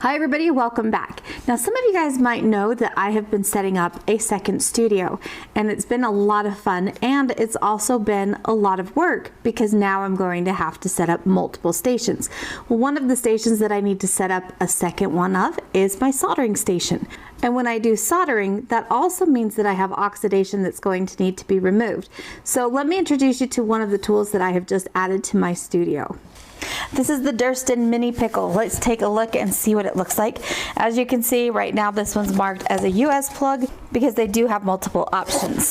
Hi everybody, welcome back. Now some of you guys might know that I have been setting up a second studio, and it's been a lot of fun, and it's also been a lot of work because now I'm going to have to set up multiple stations. Well, one of the stations that I need to set up a second one of is my soldering station. And when I do soldering, that also means that I have oxidation that's going to need to be removed. So let me introduce you to one of the tools that I have just added to my studio. This is the Durston Mini Pickle. Let's take a look and see what it looks like. As you can see right now, this one's marked as a US plug because they do have multiple options.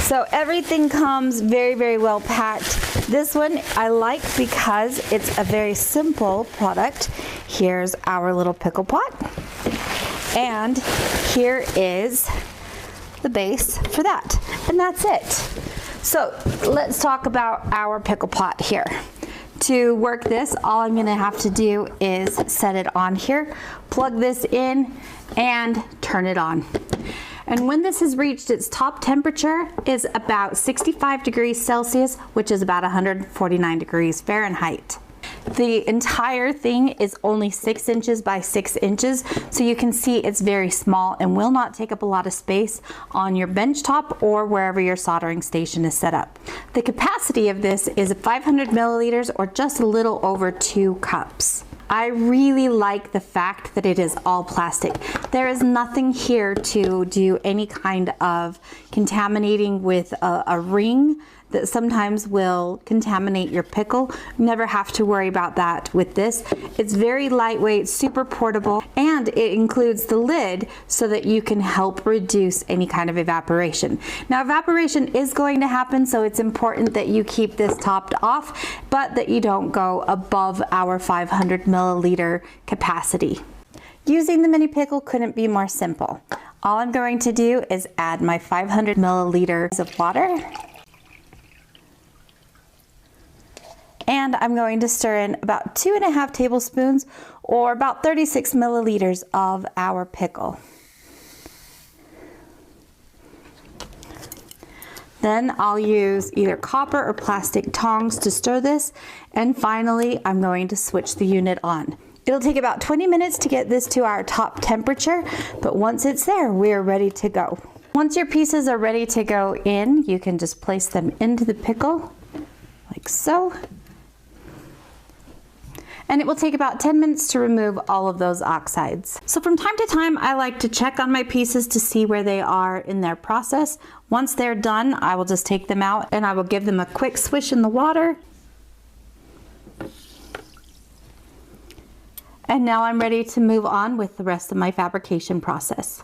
So everything comes very, very well packed. This one I like because it's a very simple product. Here's our little pickle pot. And here is the base for that. And that's it. So let's talk about our pickle pot here. To work this, all I'm gonna have to do is set it on here, plug this in, and turn it on. And when this has reached its top temperature is about 65 degrees Celsius, which is about 149 degrees Fahrenheit. The entire thing is only 6 inches by 6 inches, so you can see it's very small and will not take up a lot of space on your bench top or wherever your soldering station is set up. The capacity of this is 500 milliliters or just a little over 2 cups. I really like the fact that it is all plastic. There is nothing here to do any kind of contaminating with a ring that sometimes will contaminate your pickle. Never have to worry about that with this. It's very lightweight, super portable, and it includes the lid so that you can help reduce any kind of evaporation. Now, evaporation is going to happen, so it's important that you keep this topped off, but that you don't go above our 500 milliliter capacity. Using the Mini Pickle couldn't be more simple. All I'm going to do is add my 500 milliliters of water. And I'm going to stir in about 2.5 tablespoons or about 36 milliliters of our pickle. Then I'll use either copper or plastic tongs to stir this. And finally, I'm going to switch the unit on. It'll take about 20 minutes to get this to our top temperature, but once it's there, we're ready to go. Once your pieces are ready to go in, you can just place them into the pickle like so. And it will take about 10 minutes to remove all of those oxides. So from time to time, I like to check on my pieces to see where they are in their process. Once they're done, I will just take them out and I will give them a quick swish in the water. And now I'm ready to move on with the rest of my fabrication process.